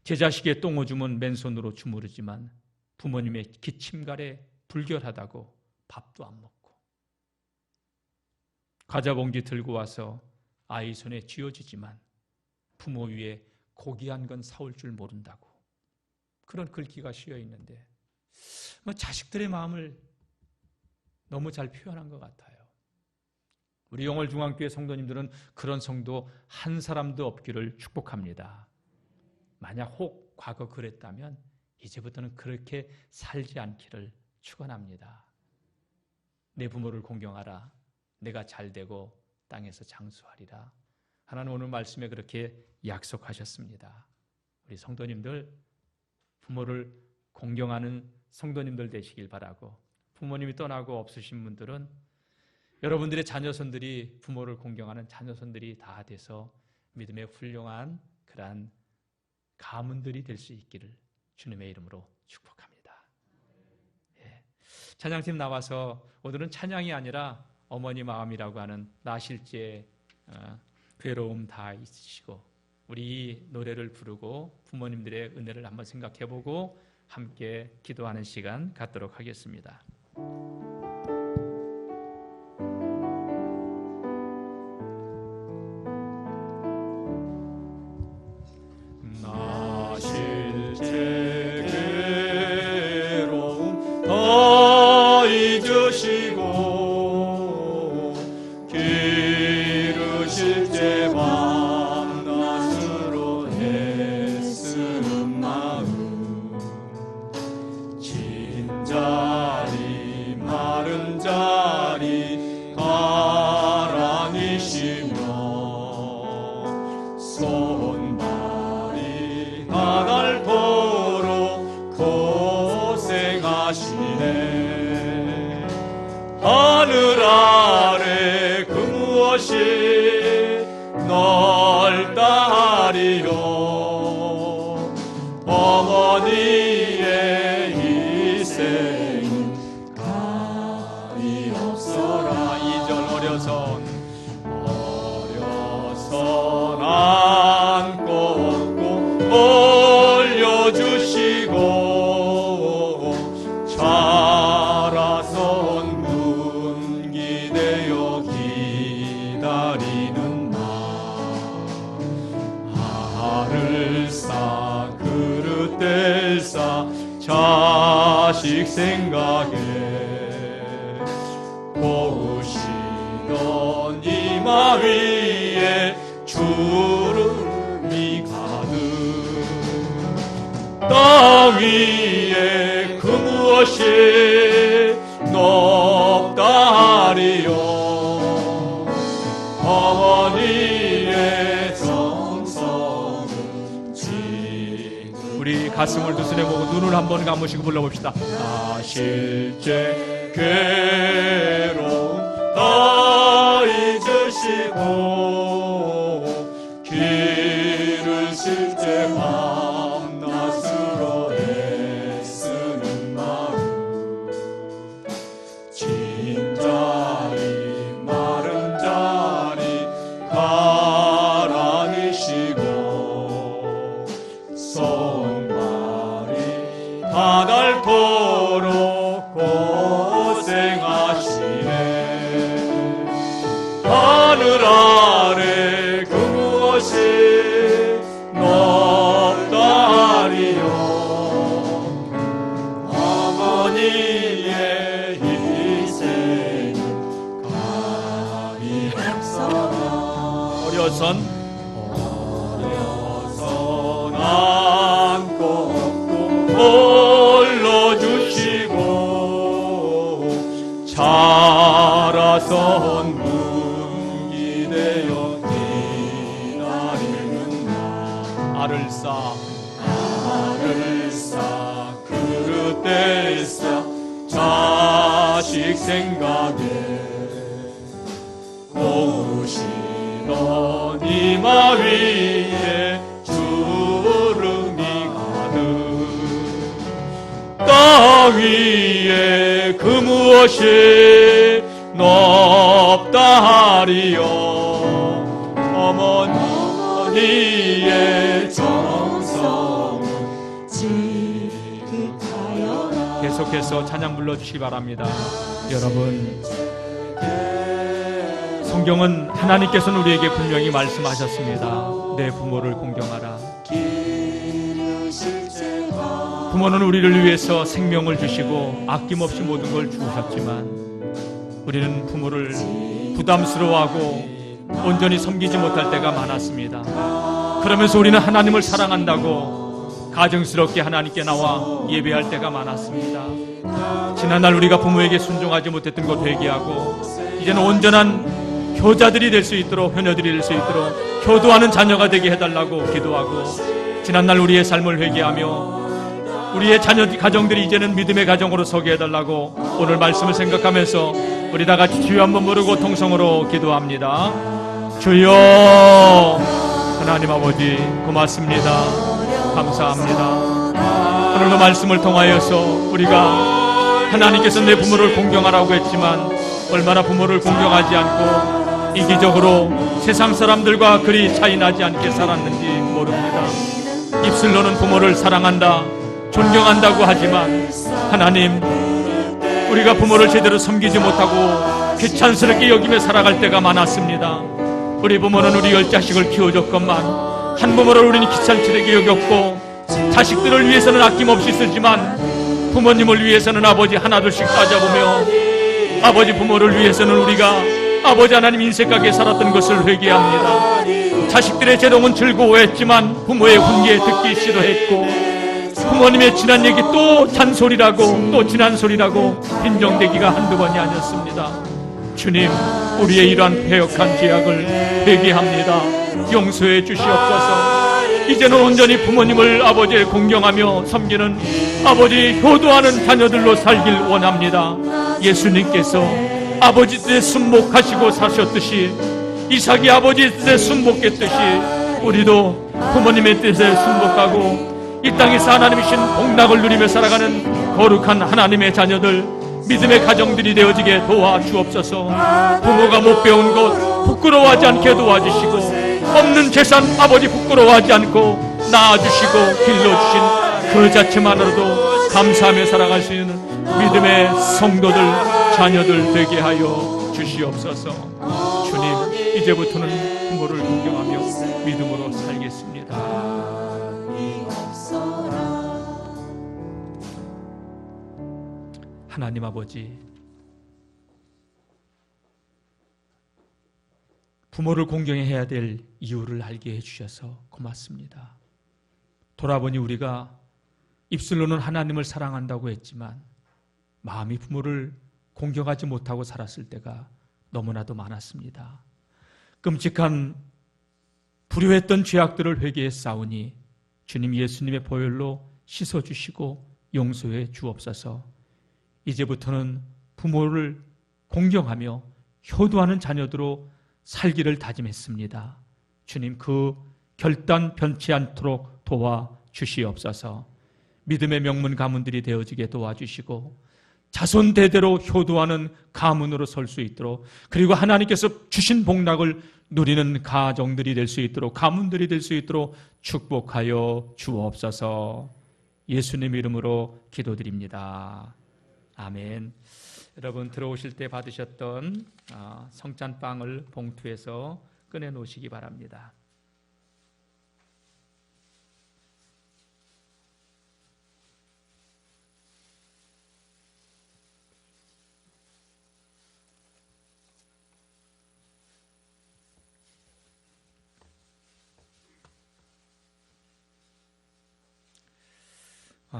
제 자식의 똥오줌은 맨손으로 주무르지만 부모님의 기침갈에 불결하다고 밥도 안 먹고 과자 봉지 들고 와서 아이 손에 쥐어주지만 부모 위에 고귀한 건 사올 줄 모른다고 그런 글귀가 씌어 있는데 자식들의 마음을 너무 잘 표현한 것 같아요. 우리 영월중앙교회 성도님들은 그런 성도 한 사람도 없기를 축복합니다. 만약 혹 과거 그랬다면 이제부터는 그렇게 살지 않기를 축원합니다. 내 부모를 공경하라. 내가 잘되고 땅에서 장수하리라. 하나님 오늘 말씀에 그렇게 약속하셨습니다. 우리 성도님들 부모를 공경하는 성도님들 되시길 바라고 부모님이 떠나고 없으신 분들은 여러분들의 자녀손들이 부모를 공경하는 자녀손들이 다 돼서 믿음의 훌륭한 그러한 가문들이 될 수 있기를 주님의 이름으로 축복합니다. 찬양팀 나와서 오늘은 찬양이 아니라 어머니 마음이라고 하는 나실제 괴로움 다 있으시고 우리 이 노래를 부르고 부모님들의 은혜를 한번 생각해보고 함께 기도하는 시간 갖도록 하겠습니다. 나실제 괴로움 다 손발이 나닳도록 고생하시네. 하늘 아래 그 무엇이 넓다하리요. 어머니의 희생 가히 없어라. 2절 어려선 안고 업고 올려주시고 자라선 문기되어 기다리는 나. 알을 싸 그릇 뗄 싸 자식 생각에 고우시던 이마 위에 주름이 가득. 땅 위에 그 무엇이 높다하리요. 어머니의 정성은 우리 가슴을 두 손에 모으고 눈을 한번 감으시고 불러봅시다. 실제 괴로움 다 잊으시고 길을 쉴 때 밤낮으로 애쓰는 마음. 진 자리 마른 자리 가라니시고 손발이 나닳도록 고생하시네. 하늘 아래 그 무엇이 높다하리요. 어머니의 희생은 가히 없어라. 어려선 안고 업고 올려주시고 자라선 문기되어 기다리는 나. 알을 싸 그릇 뗄 싸 자식 생각에 고우시던 이마 위에 주름이 가득. 땅 위에 그 무엇이 높다하리요. 어머니의 정성은 지극하여라. 계속해서 찬양 불러주시기 바랍니다. 여러분, 성경은 하나님께서는 우리에게 분명히 말씀하셨습니다. 내 부모를 공경하라. 부모는 우리를 위해서 생명을 주시고 아낌없이 모든 걸 주셨지만 우리는 부모를 부담스러워하고 온전히 섬기지 못할 때가 많았습니다. 그러면서 우리는 하나님을 사랑한다고 가증스럽게 하나님께 나와 예배할 때가 많았습니다. 지난날 우리가 부모에게 순종하지 못했던 것 회개하고 이제는 온전한 효자들이 될 수 있도록, 효녀들이 될 수 있도록 효도하는 자녀가 되게 해달라고 기도하고, 지난날 우리의 삶을 회개하며 우리의 자녀 가정들이 이제는 믿음의 가정으로 서게 해달라고 오늘 말씀을 생각하면서 우리 다 같이 주여 한번 부르고 통성으로 기도합니다. 주여, 하나님 아버지 고맙습니다. 감사합니다. 오늘도 말씀을 통하여서 우리가 하나님께서 내 부모를 공경하라고 했지만 얼마나 부모를 공경하지 않고 이기적으로 세상 사람들과 그리 차이 나지 않게 살았는지 모릅니다. 입술로는 부모를 사랑한다, 존경한다고 하지만 하나님, 우리가 부모를 제대로 섬기지 못하고 귀찮스럽게 여기며 살아갈 때가 많았습니다. 우리 부모는 우리 10자식을 키워줬건만 한 부모를 우리는 귀찮게 여겼고, 자식들을 위해서는 아낌없이 쓰지만 부모님을 위해서는 아버지 하나둘씩 따져보며 아버지 부모를 위해서는 우리가 아버지 하나님 인색하게 살았던 것을 회개합니다. 자식들의 재롱은 즐거워했지만 부모의 훈계 듣기 싫어했고, 부모님의 지난 얘기 또 잔소리라고 또 지난 소리라고 빈정대기가 한두 번이 아니었습니다. 주님, 우리의 이러한 패역한 죄악을 회개합니다. 용서해 주시옵소서. 이제는 온전히 부모님을 아버지를 공경하며 섬기는 아버지 효도하는 자녀들로 살길 원합니다. 예수님께서 아버지 뜻에 순복하시고 사셨듯이, 이삭이 아버지 뜻에 순복했듯이 우리도 부모님의 뜻에 순복하고 이 땅에서 하나님이신 복락을 누리며 살아가는 거룩한 하나님의 자녀들, 믿음의 가정들이 되어지게 도와주옵소서. 부모가 못 배운 것 부끄러워하지 않게 도와주시고, 없는 재산 아버지 부끄러워하지 않고 낳아주시고 길러주신 그 자체만으로도 감사하며 살아갈 수 있는 믿음의 성도들, 자녀들 되게 하여 주시옵소서. 주님, 이제부터는 부모를 공경하며 믿음으로 살겠습니다. 하나님 아버지, 부모를 공경해야 될 이유를 알게 해주셔서 고맙습니다. 돌아보니 우리가 입술로는 하나님을 사랑한다고 했지만 마음이 부모를 공경하지 못하고 살았을 때가 너무나도 많았습니다. 끔찍한 불효했던 죄악들을 회개해 싸우니 주님 예수님의 보혈로 씻어주시고 용서해 주옵소서. 이제부터는 부모를 공경하며 효도하는 자녀들로 살기를 다짐했습니다. 주님, 그 결단 변치 않도록 도와주시옵소서. 믿음의 명문 가문들이 되어지게 도와주시고 자손 대대로 효도하는 가문으로 설 수 있도록, 그리고 하나님께서 주신 복락을 누리는 가정들이 될 수 있도록, 가문들이 될 수 있도록 축복하여 주옵소서. 예수님 이름으로 기도드립니다. 아멘. 여러분, 들어오실 때 받으셨던 성찬빵을 봉투에서 꺼내 놓으시기 바랍니다.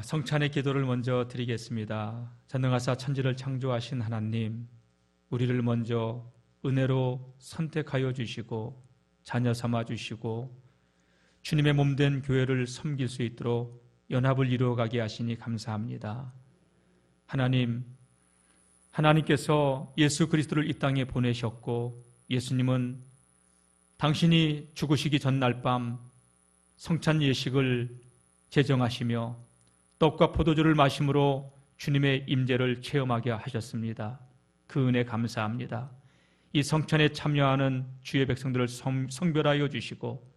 성찬의 기도를 먼저 드리겠습니다. 전능하사 천지를 창조하신 하나님, 우리를 먼저 은혜로 선택하여 주시고 자녀 삼아 주시고 주님의 몸된 교회를 섬길 수 있도록 연합을 이루어가게 하시니 감사합니다. 하나님, 하나님께서 예수 그리스도를 이 땅에 보내셨고, 예수님은 당신이 죽으시기 전날 밤 성찬 예식을 제정하시며 떡과 포도주를 마심으로 주님의 임재를 체험하게 하셨습니다. 그 은혜 감사합니다. 이 성찬에 참여하는 주의 백성들을 성별하여 주시고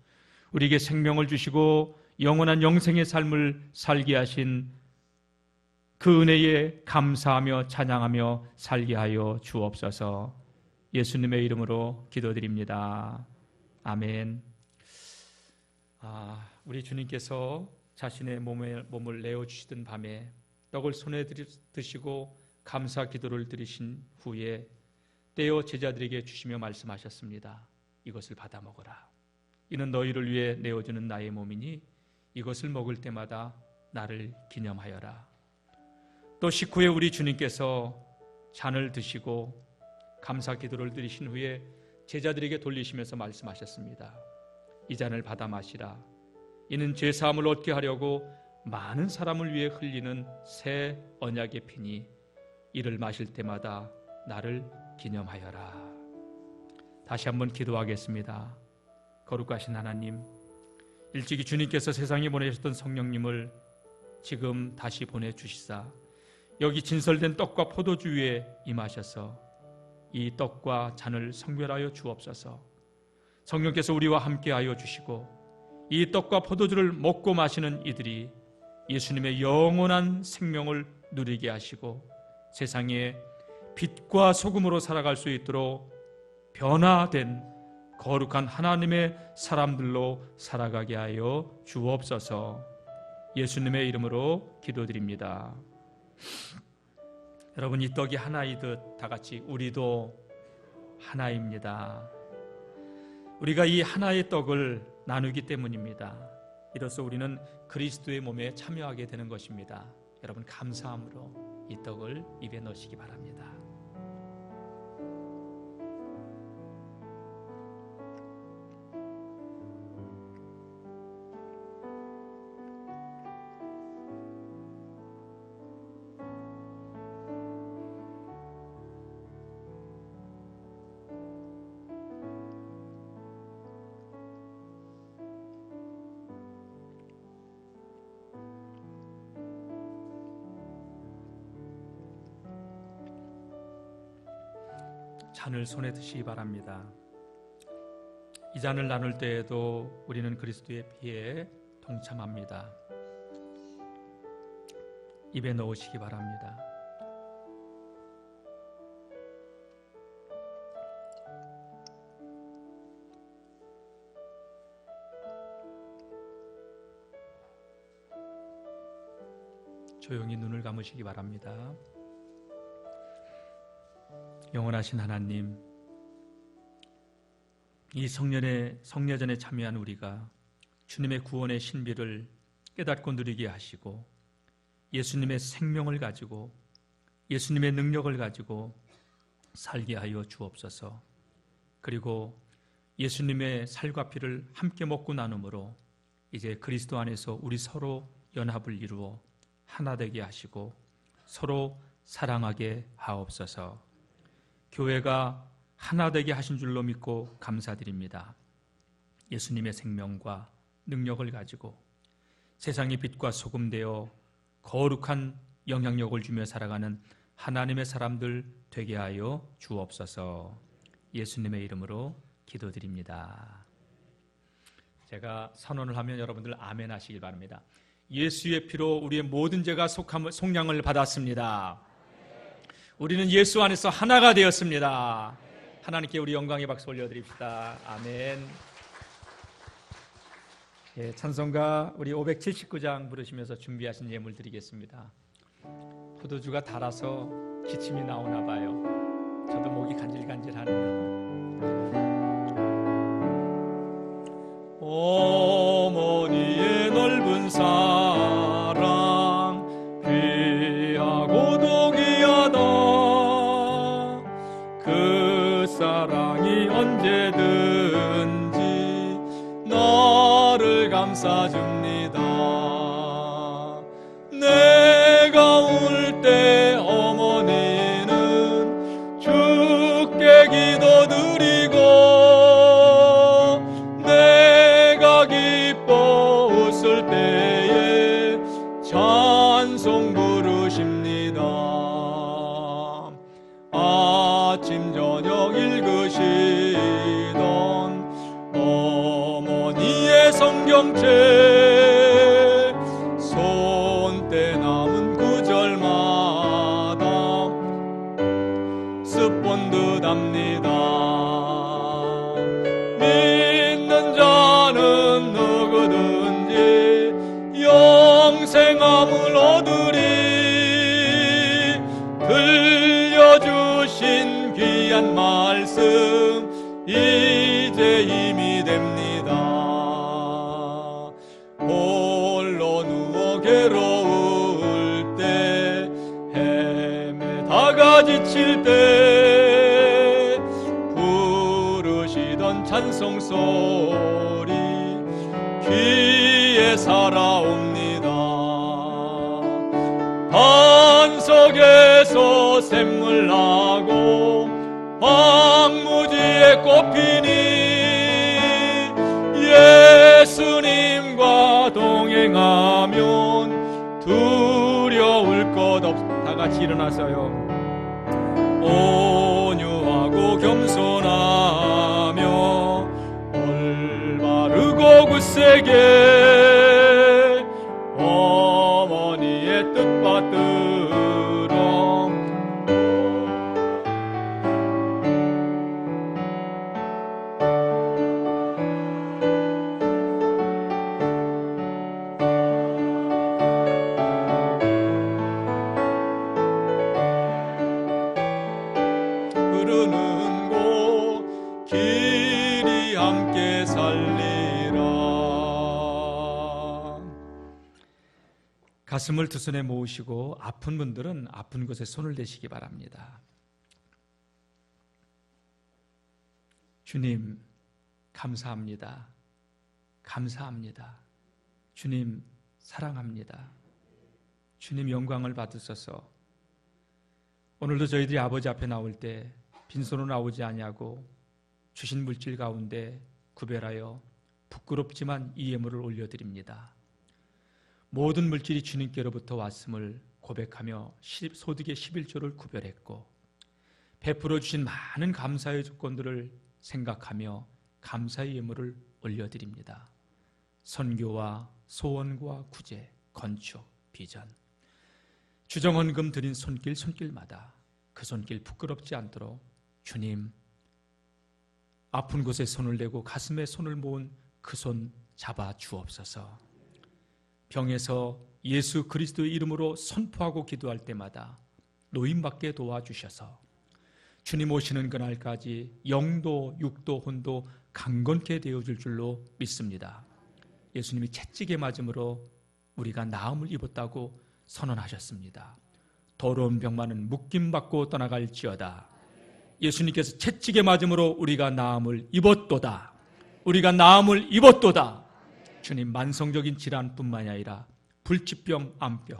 우리에게 생명을 주시고 영원한 영생의 삶을 살게 하신 그 은혜에 감사하며 찬양하며 살게 하여 주옵소서. 예수님의 이름으로 기도드립니다. 아멘. 우리 주님께서 자신의 몸을 내어주시던 밤에 떡을 손에 드시고 감사 기도를 드리신 후에 떼어 제자들에게 주시며 말씀하셨습니다. 이것을 받아 먹어라. 이는 너희를 위해 내어주는 나의 몸이니 이것을 먹을 때마다 나를 기념하여라. 또 식후에 우리 주님께서 잔을 드시고 감사 기도를 드리신 후에 제자들에게 돌리시면서 말씀하셨습니다. 이 잔을 받아 마시라. 이는 죄사함을 얻게 하려고 많은 사람을 위해 흘리는 새 언약의 피니 이를 마실 때마다 나를 기념하여라. 다시 한번 기도하겠습니다. 거룩하신 하나님, 일찍이 주님께서 세상에 보내셨던 성령님을 지금 다시 보내주시사 여기 진설된 떡과 포도주 위에 임하셔서 이 떡과 잔을 성별하여 주옵소서. 성령께서 우리와 함께하여 주시고 이 떡과 포도주를 먹고 마시는 이들이 예수님의 영원한 생명을 누리게 하시고 세상에 빛과 소금으로 살아갈 수 있도록 변화된 거룩한 하나님의 사람들로 살아가게 하여 주옵소서. 예수님의 이름으로 기도드립니다. 여러분, 이 떡이 하나이듯 다 같이 우리도 하나입니다. 우리가 이 하나의 떡을 나누기 때문입니다. 이로써 우리는 그리스도의 몸에 참여하게 되는 것입니다. 여러분, 감사함으로 이 떡을 입에 넣으시기 바랍니다. 잔을 손에 드시기 바랍니다. 이 잔을 나눌 때에도 우리는 그리스도의 피에 동참합니다. 입에 넣으시기 바랍니다. 조용히 눈을 감으시기 바랍니다. 영원하신 하나님, 이 성례전에 참여한 우리가 주님의 구원의 신비를 깨닫고 누리게 하시고 예수님의 생명을 가지고 예수님의 능력을 가지고 살게 하여 주옵소서. 그리고 예수님의 살과 피를 함께 먹고 나눔으로 이제 그리스도 안에서 우리 서로 연합을 이루어 하나 되게 하시고 서로 사랑하게 하옵소서. 교회가 하나 되게 하신 줄로 믿고 감사드립니다. 예수님의 생명과 능력을 가지고 세상의 빛과 소금 되어 거룩한 영향력을 주며 살아가는 하나님의 사람들 되게 하여 주옵소서. 예수님의 이름으로 기도드립니다. 제가 선언을 하면 여러분들 아멘 하시길 바랍니다. 예수의 피로 우리의 모든 죄가 속량을 받았습니다. 우리는 예수 안에서 하나가 되었습니다. 하나님께 우리 영광의 박수 올려드립시다. 아멘. 예, 찬송가 우리 579장 부르시면서 준비하신 예물 드리겠습니다. 포도주가 달아서 기침이 나오나 봐요. 저도 목이 간질간질하네요. 어머니의 넓은 사랑 귀하고도 귀하다. 그 사랑이 언제든지 나를 감싸줍니다. 내가 울 때 어머니는 주께 기도드리고 웃을 때에 찬송 부르십니다. 아침 저녁 읽으시던 어머니의 성경책 손때 남은 구절마다 습본 듯합니다. 믿는 자는 누구든지 영생함을 얻으리. 들려주신 귀한 말씀 이제 힘이 됩니다. 홀로 누워 괴로울 때 헤매다가 지칠 때 부르시던 찬송 소리 귀에 살아옵니다. 반석에서 샘물 나고 황무지에 꽃피니 예수님과 동행하면 두려울 것 없. 다 같이 일어나서요. 온유하고 겸손하며 올바르고 굳세게 어머니의 뜻 받들어 흐르는 곳 길이 함께 살리라. 가슴을 두 손에 모으시고 아픈 분들은 아픈 곳에 손을 대시기 바랍니다. 주님 감사합니다. 감사합니다. 주님 사랑합니다. 주님 영광을 받으소서. 오늘도 저희들이 아버지 앞에 나올 때 빈손으로 나오지 아니하고 주신 물질 가운데 구별하여 부끄럽지만 이 예물을 올려드립니다. 모든 물질이 주님께로부터 왔음을 고백하며 소득의 11조를 구별했고 베풀어 주신 많은 감사의 조건들을 생각하며 감사의 예물을 올려드립니다. 선교와 소원과 구제, 건축, 비전, 주정헌금 드린 손길마다 그 손길 부끄럽지 않도록 주님, 아픈 곳에 손을 대고 가슴에 손을 모은 그 손 잡아 주옵소서. 병에서 예수 그리스도의 이름으로 선포하고 기도할 때마다 노임받게 도와주셔서 주님 오시는 그날까지 영도 육도 혼도 강건케 되어줄 줄로 믿습니다. 예수님이 채찍에 맞음으로 우리가 나음을 입었다고 선언하셨습니다. 더러운 병만은 묶임받고 떠나갈지어다. 예수님께서 채찍에 맞음으로 우리가 나음을 입었도다. 우리가 나음을 입었도다. 주님, 만성적인 질환뿐만이 아니라 불치병, 암병,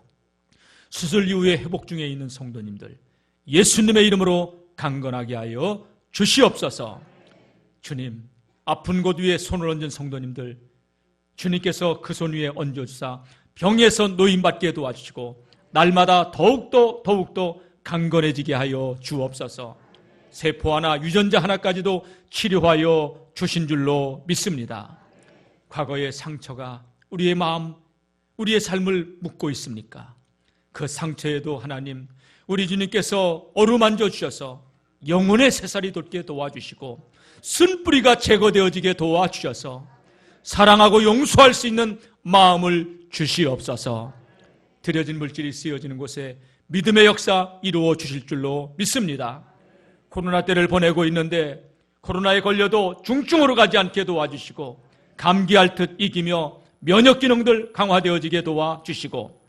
수술 이후에 회복 중에 있는 성도님들 예수님의 이름으로 강건하게 하여 주시옵소서. 주님, 아픈 곳 위에 손을 얹은 성도님들 주님께서 그 손 위에 얹어주사 병에서 노임받게 도와주시고 날마다 더욱더 강건해지게 하여 주옵소서. 세포 하나, 유전자 하나까지도 치료하여 주신 줄로 믿습니다. 과거의 상처가 우리의 마음, 우리의 삶을 묶고 있습니까? 그 상처에도 하나님, 우리 주님께서 어루만져 주셔서 영혼의 새살이 돋게 도와주시고 쓴뿌리가 제거되어지게 도와주셔서 사랑하고 용서할 수 있는 마음을 주시옵소서. 들여진 물질이 쓰여지는 곳에 믿음의 역사 이루어 주실 줄로 믿습니다. 코로나 때를 보내고 있는데 코로나에 걸려도 중증으로 가지 않게 도와주시고 감기할 듯 이기며 면역 기능들 강화되어지게 도와주시고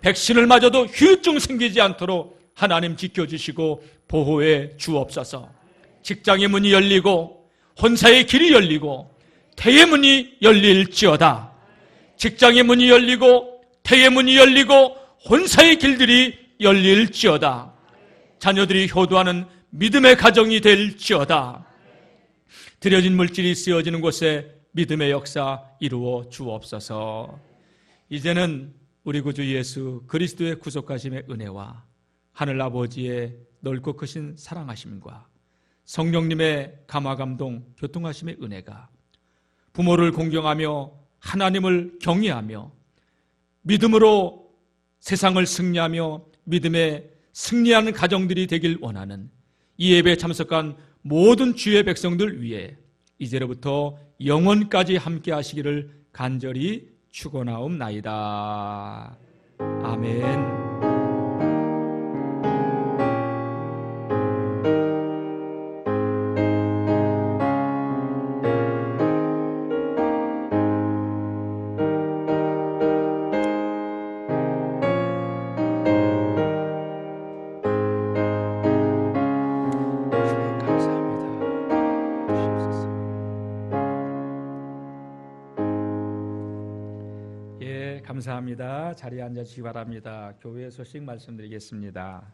백신을 맞아도 후유증 생기지 않도록 하나님 지켜주시고 보호해 주옵소서. 직장의 문이 열리고 혼사의 길이 열리고 태의 문이 열릴지어다. 직장의 문이 열리고 태의 문이 열리고 혼사의 길들이 열릴지어다. 자녀들이 효도하는 믿음의 가정이 될지어다. 들여진 물질이 쓰여지는 곳에 믿음의 역사 이루어 주옵소서. 이제는 우리 구주 예수 그리스도의 구속하심의 은혜와 하늘아버지의 넓고 크신 사랑하심과 성령님의 감화감동 교통하심의 은혜가 부모를 공경하며 하나님을 경외하며 믿음으로 세상을 승리하며 믿음에 승리하는 가정들이 되길 원하는 이 예배에 참석한 모든 주의 백성들 위해 이제로부터 영원까지 함께 하시기를 간절히 축원하옵나이다. 아멘. 감사합니다. 자리에 앉아주시기 바랍니다. 교회 소식 말씀드리겠습니다.